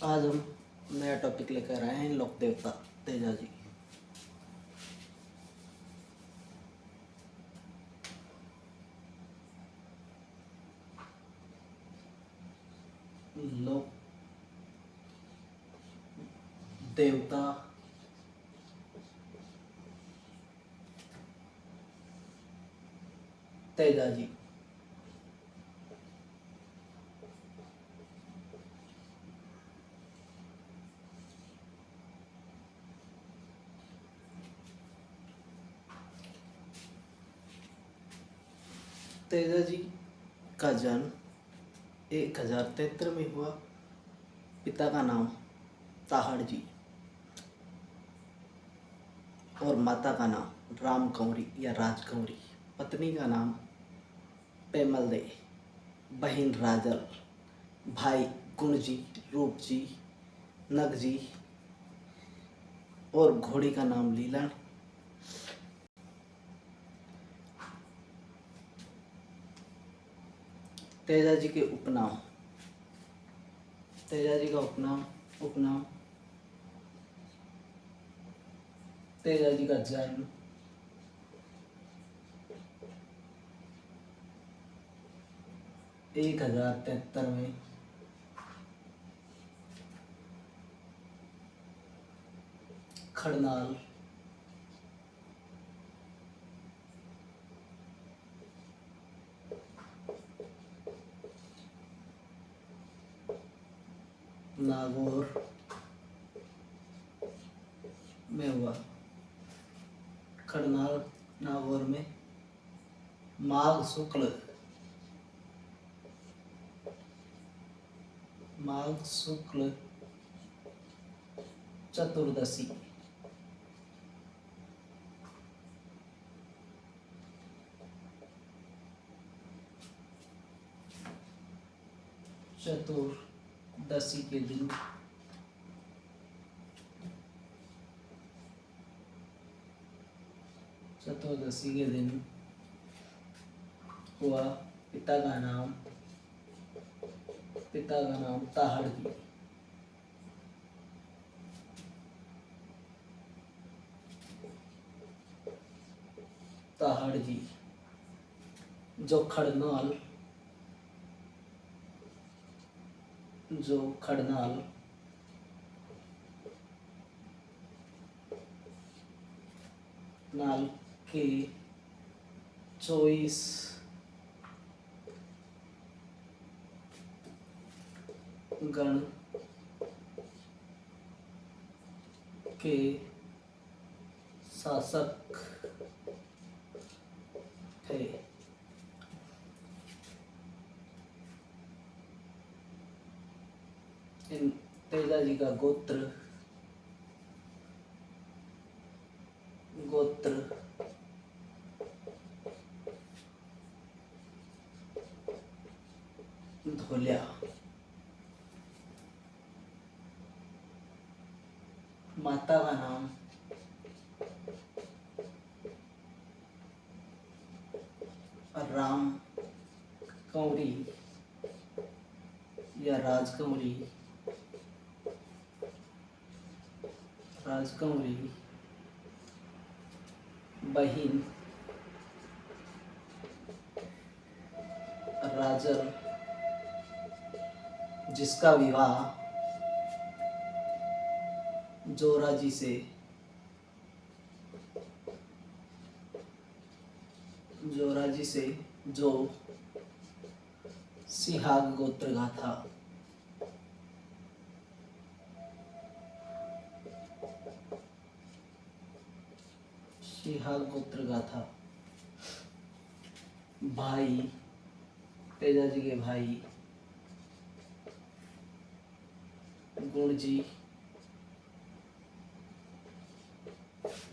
आज हम नया टॉपिक लेकर आए हैं लोक देवता तेजा जी। लोक देवता तेजा जी। तेजा जी का जन्म 1073 में हुआ। पिता का नाम ताहड़ जी और माता का नाम राम कंवरी या राजकंवरी। पत्नी का नाम पेमल दे, बहन राजल, भाई गुण जी, रूप जी, नग जी और घोड़ी का नाम लीलन। तेजा जी के उपनाम। तेजा जी का उपनाम तेजा जी का जन्म 1073 में खड़नाल नागौर में हुआ। खड़नाल नागौर में माघ शुक्ल चतुर्दशी के दिन हुआ। पिता का नाम ताहड़ जी। जो खड़नाल नाल के 24 गण के शासक थे। इन तेजा जी का गोत्र धोलिया। माता का नाम राम कंवरी या राजकंवरी। बहन राजल, जिसका विवाह जोरा जी से जो सिहाग गोत्र का था। भाई तेजा जी के भाई गुण जी,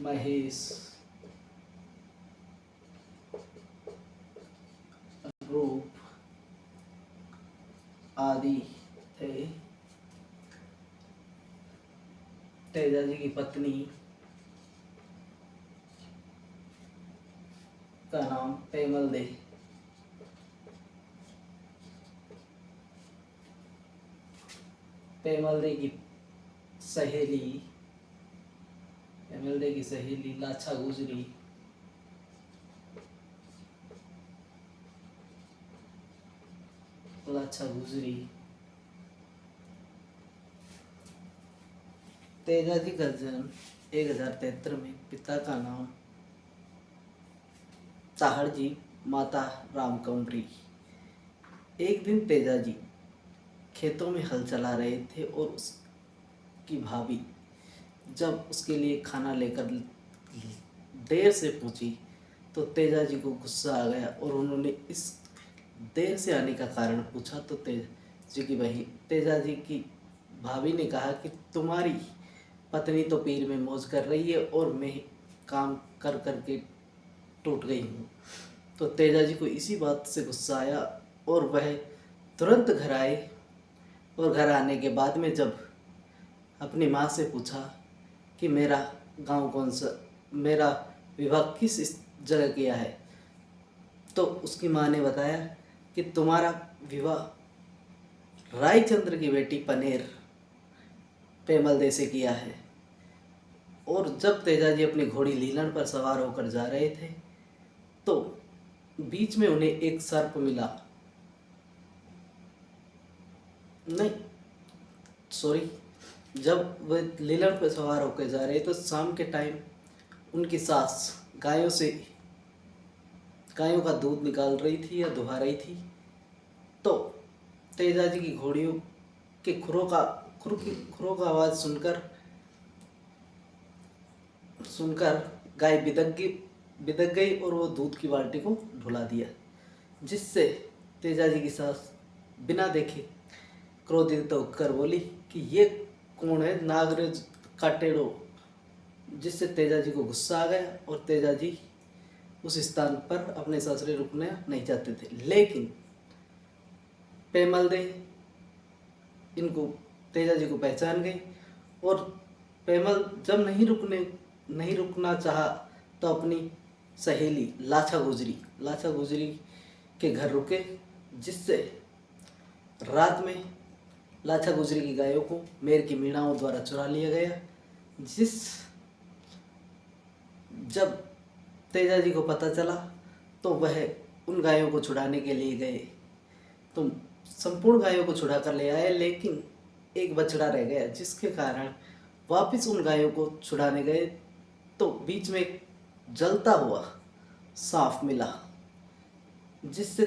महेश, रूप आदि थे। तेजा जी की पत्नी का नाम पेमल दे। पेमल्दे की सहेली, पेमल्दे की सहेली लाछा गुजरी, लाछा गुजरी। तेजाजी का जन्म 1073 में, पिता का नाम ताहड़जी, माता रामकमरी। एक दिन तेजाजी खेतों में हल चला रहे थे और उसकी भाभी जब उसके लिए खाना लेकर देर से पहुंची तो तेजाजी को गुस्सा आ गया और उन्होंने इस देर से आने का कारण पूछा तो तेजाजी की भाभी ने कहा कि तुम्हारी पत्नी तो पीर में मौज कर रही है और मैं काम कर कर के टूट गई हूँ। तो तेजाजी को इसी बात से गुस्सा आया और वह तुरंत घर आए और घर आने के बाद में जब अपनी माँ से पूछा कि मेरा गांव कौन सा, मेरा विवाह किस जगह किया है, तो उसकी माँ ने बताया कि तुम्हारा विवाह रायचंद्र की बेटी पनेर पेमल्दे से किया है। और जब तेजाजी अपनी घोड़ी लीलन पर सवार होकर जा रहे थे तो बीच में उन्हें एक सर्प मिला, नहीं सॉरी, जब वह लीलन पर सवार होकर जा रहे तो शाम के टाइम उनकी सास गायों का दूध निकाल रही थी या दुहा रही थी। तो तेजाजी की घोड़ियों के खुरों का आवाज़ सुनकर गाय बिदक गई और वो दूध की बाल्टी को ढुला दिया, जिससे तेजाजी की सास बिना देखे क्रोधित होकर बोली कि ये कौन है, नागराज का टेढ़ो, जिससे तेजाजी को गुस्सा आ गया और तेजाजी उस स्थान पर अपने ससुरे रुकना नहीं चाहते थे। लेकिन पेमल्दे इनको तेजाजी को पहचान गई और पेमल जब नहीं रुकना चाहा तो अपनी सहेली लाछा गुजरी के घर रुके, जिससे रात में लाछा गुजरी की गायों को मेर की मीणाओं द्वारा चुरा लिया गया। जब तेजाजी को पता चला तो वह उन गायों को छुड़ाने के लिए गए, तो संपूर्ण गायों को छुड़ा कर ले आए, लेकिन एक बछड़ा रह गया, जिसके कारण वापस उन गायों को छुड़ाने गए तो बीच में एक जलता हुआ सांप मिला, जिससे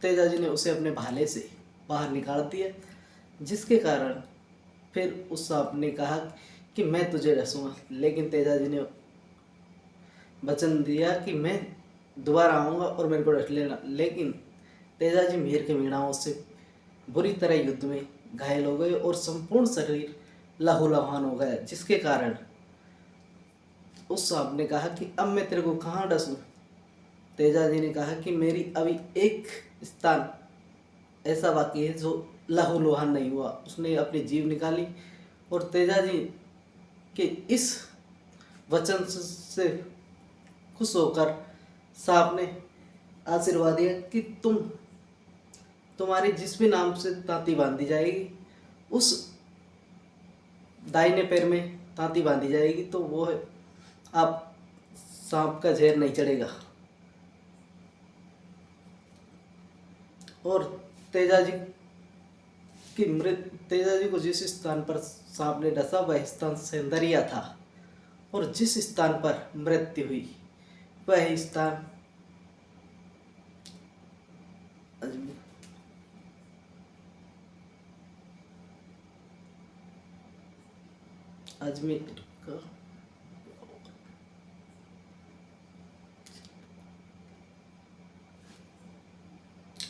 तेजाजी ने उसे अपने भाले से बाहर निकाल दिया, जिसके कारण फिर उस सांप ने कहा कि मैं तुझे डसूंगा। लेकिन तेजाजी ने वचन दिया कि मैं दोबारा आऊँगा और मेरे को डस लेना। लेकिन तेजाजी मेर के मीणाओं से बुरी तरह युद्ध में घायल हो गए और संपूर्ण शरीर लहूलुहान हो गया, जिसके कारण उस सांप ने कहा कि अब मैं तेरे को कहाँ डसूं। तेजाजी ने कहा कि मेरी अभी एक स्थान ऐसा बाकी है जो लहूलुहान नहीं हुआ। उसने अपनी जीव निकाली और तेजाजी के इस वचन से खुश होकर सांप ने आशीर्वाद दिया कि तुम्हारी जिस भी नाम से तांती बांधी जाएगी, उस दाहिने पैर में तांती बांधी जाएगी तो वो है आप सांप का जहर नहीं चढ़ेगा। और तेजाजी को जिस स्थान पर सांप ने डसा वह स्थान सेंदरिया था और जिस स्थान पर मृत्यु हुई वह स्थान अजमेर का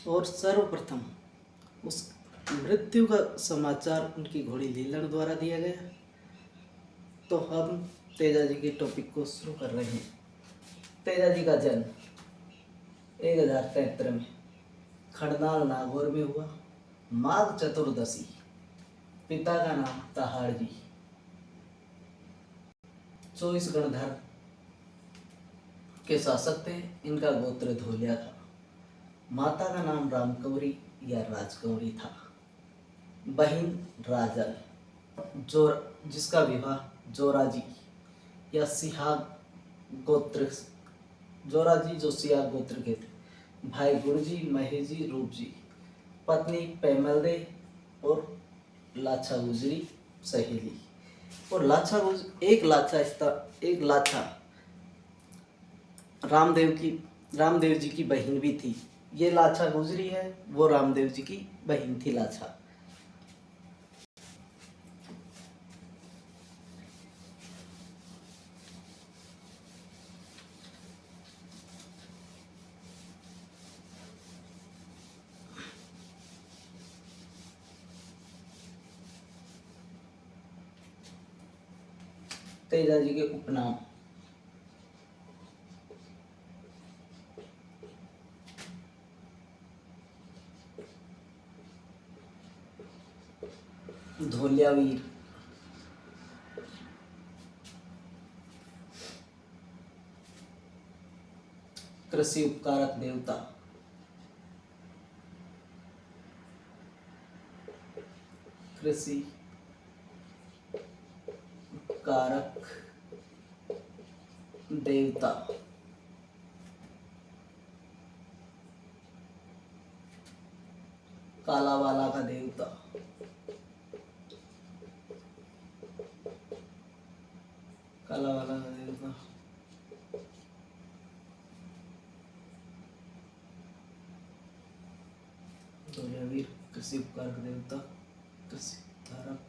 और सर्वप्रथम उस मृत्यु का समाचार उनकी घोड़ी लीलन द्वारा दिया गया। तो हम तेजाजी के टॉपिक को शुरू कर रहे हैं। तेजाजी का जन्म 1073 में खड़नाल नागौर में हुआ, माघ चतुर्दशी। पिता का नाम ताहाड़जी, 24 गणधर के शासक थे। इनका गोत्र धोलिया था। माता का नाम रामकंवरी या राजकंवरी था। बहिन राजल, जो जिसका विवाह जोराजी या सिहाग गोत्र, जोराजी जो सिहाग गोत्र के थे। भाई गुरजी, महेजी, रूपजी। पत्नी पेमल दे और लाछा गुजरी सहेली। और एक लाछा रामदेव जी की बहन भी थी। ये लाछा गुजरी है, वो रामदेव जी की बहन थी लाछा। तेजा जी के उपनाम। धोलियावीर, कृषि उपकारक देवता। कृषि उपकारक देवता। कालावाला का देवता। कालावाला का देवता। धोलियावीर, कृषि उपकारक देवता, कृषि धारक।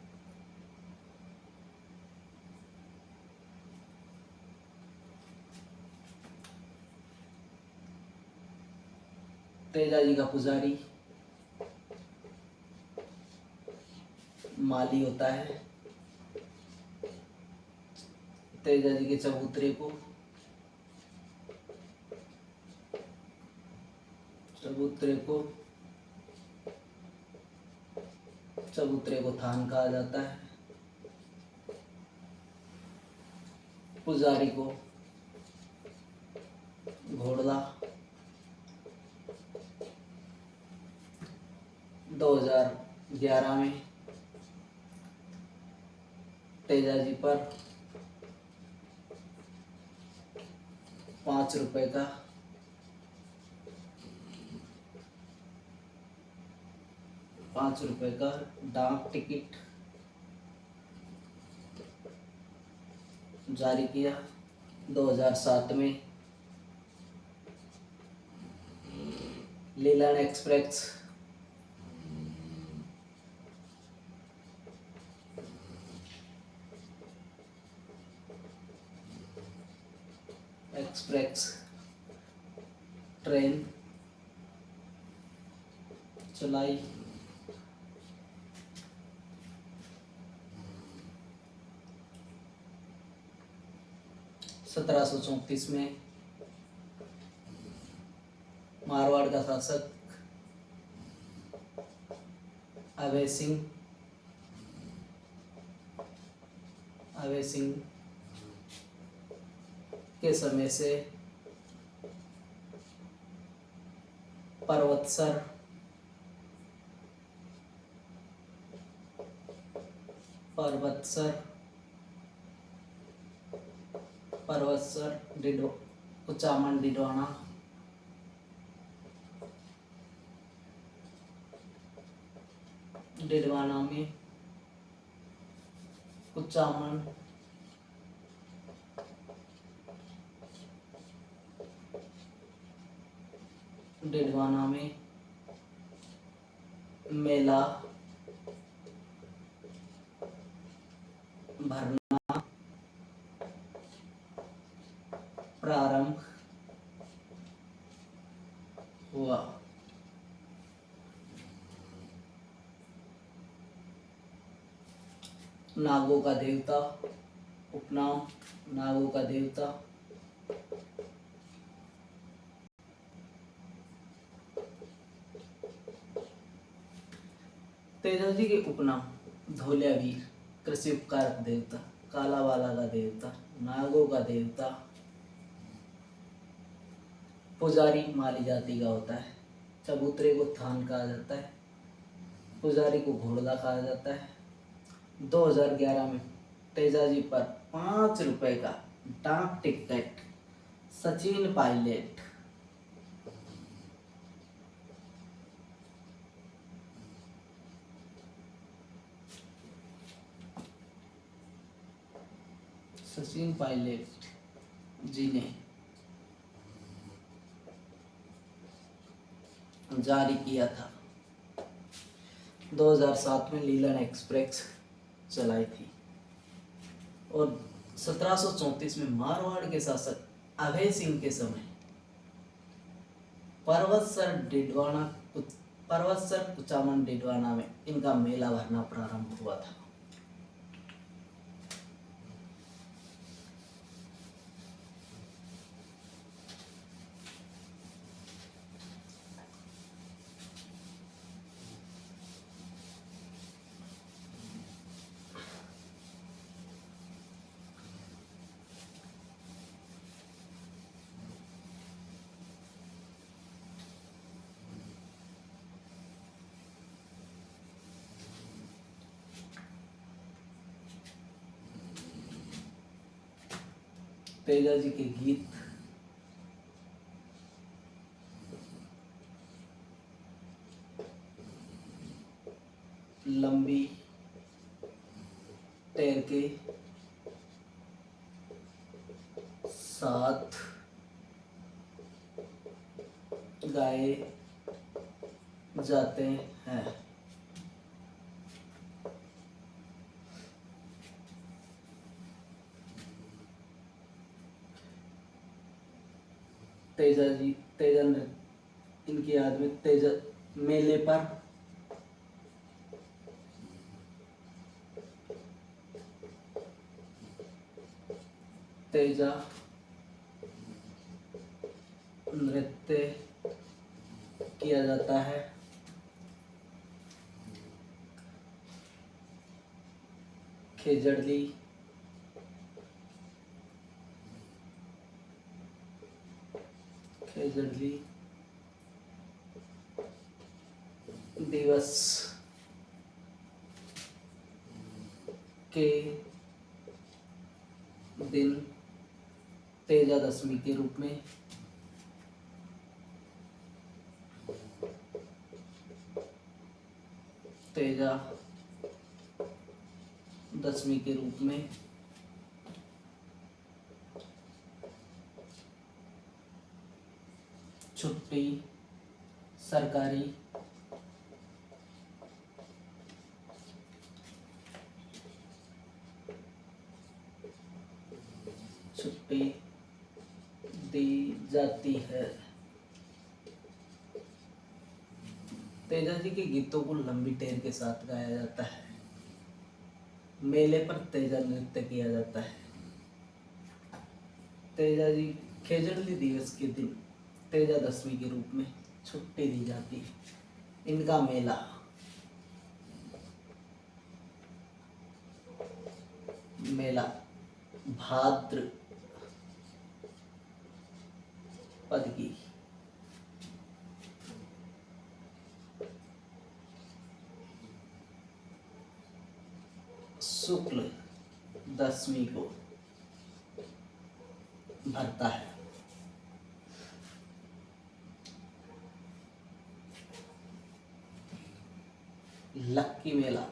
तेजा जी का पुजारी माली होता है। तेजा जी के चबूतरे को थान कहा जाता है। पुजारी को घोड़ला। 2011 में तेजा जी पर 5 रुपए का डाक टिकट जारी किया। 2007 में लीलन एक्सप्रेस ट्रेन चलाई। 1734 में मारवाड़ का शासक अभय सिंह के समय से पर्वतसर कुचामन डिडवाना में कुचामन डिडवाना में मेला भरना प्रारंभ हुआ। नागों का देवता। उपनाम नागों का देवता। तेजा जी के उपनाम धोलियावीर, कृषि उपकारक देवता, कालावाला का देवता, नागों का देवता। पुजारी माली जाति का होता है। चबूतरे को थान कहा जाता है। पुजारी को घोड़ला कहा जाता है। 2011 में तेजा जी पर 5 रुपए का डाक टिकट। सचिन पायलट। सचिन पायलट जी ने जारी किया था। 2007 में लीलन एक्सप्रेस चलाई थी। और 1734 में मारवाड़ के शासक अभय सिंह के समय पर्वतसर कुचामन डिडवाना में इनका मेला भरना प्रारंभ हुआ था। तेजा जी के गीत लंबी टैर के साथ गाए जाते हैं। तेजा नृत्य इनकी याद में तेजा मेले पर तेजा नृत्य किया जाता है। खेजड़ली दिवस के दिन तेजा दशमी के रूप में छुट्टी सरकारी छुट्टी दी जाती है। तेजा जी के गीतों को लंबी टेर के साथ गाया जाता है। मेले पर तेजा नृत्य किया जाता है। तेजा जी खेजड़ली दिवस के दिन तेजा दशमी के रूप में छुट्टी दी जाती है। इनका मेला भाद्र पद की शुक्ल दशमी को भरता है। लक्की मेला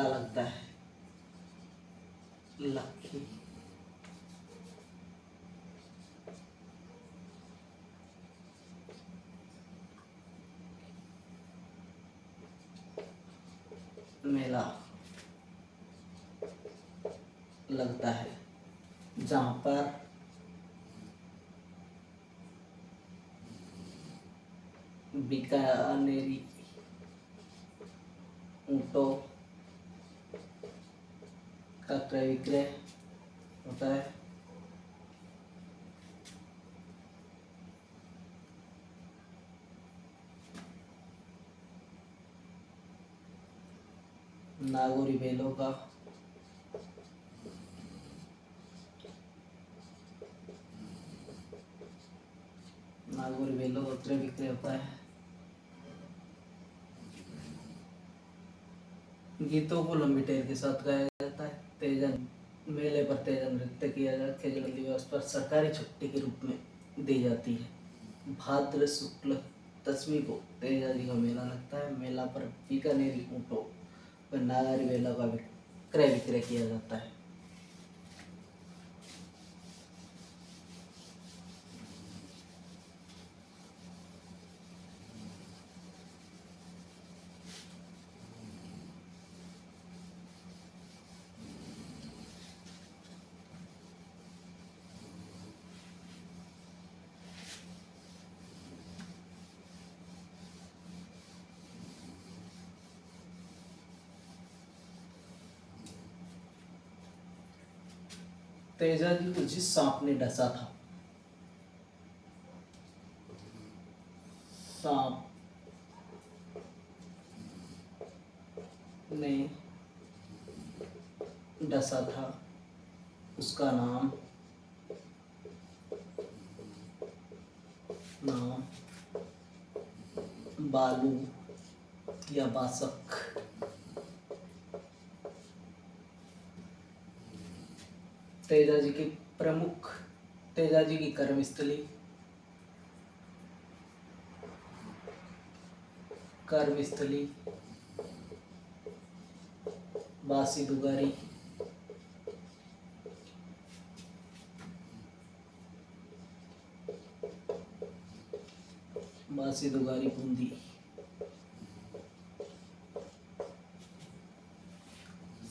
लगता है। लक्की मेला लगता है जहाँ पर बीकानेरी ऊँटों का क्रय विक्रय होता है। नागौरी बैलों का नागौरी बेलों का क्रय विक्रय होता है। गीतों को लंबी टेर के साथ गाया जाता है। तेजन मेले पर तेजन नृत्य किया जाता है। खेजड़ दिवस पर सरकारी छुट्टी के रूप में दी जाती है। भाद्र शुक्ल दशमी को तेजा जी का मेला लगता है। मेला पर बीकानेरी ऊँटों व नागौरी बेलों का क्रय विक्रय किया जाता है। तेजा जी को जिस सांप ने डसा था, सांप ने डसा था, उसका नाम बालू या बासक। तेजा जी की कर्मस्थली बासी दुगारी, बूंदी।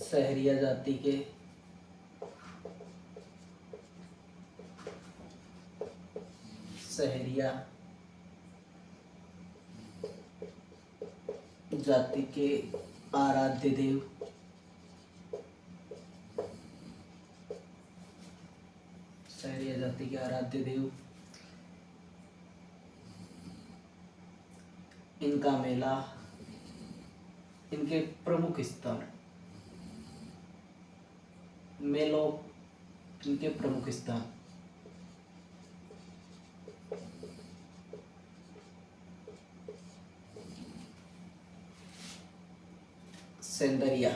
सहरिया जाति के आराध्य देव इनका मेला, इनके प्रमुख स्थान मेलों, इनके प्रमुख स्थान सेंदरिया,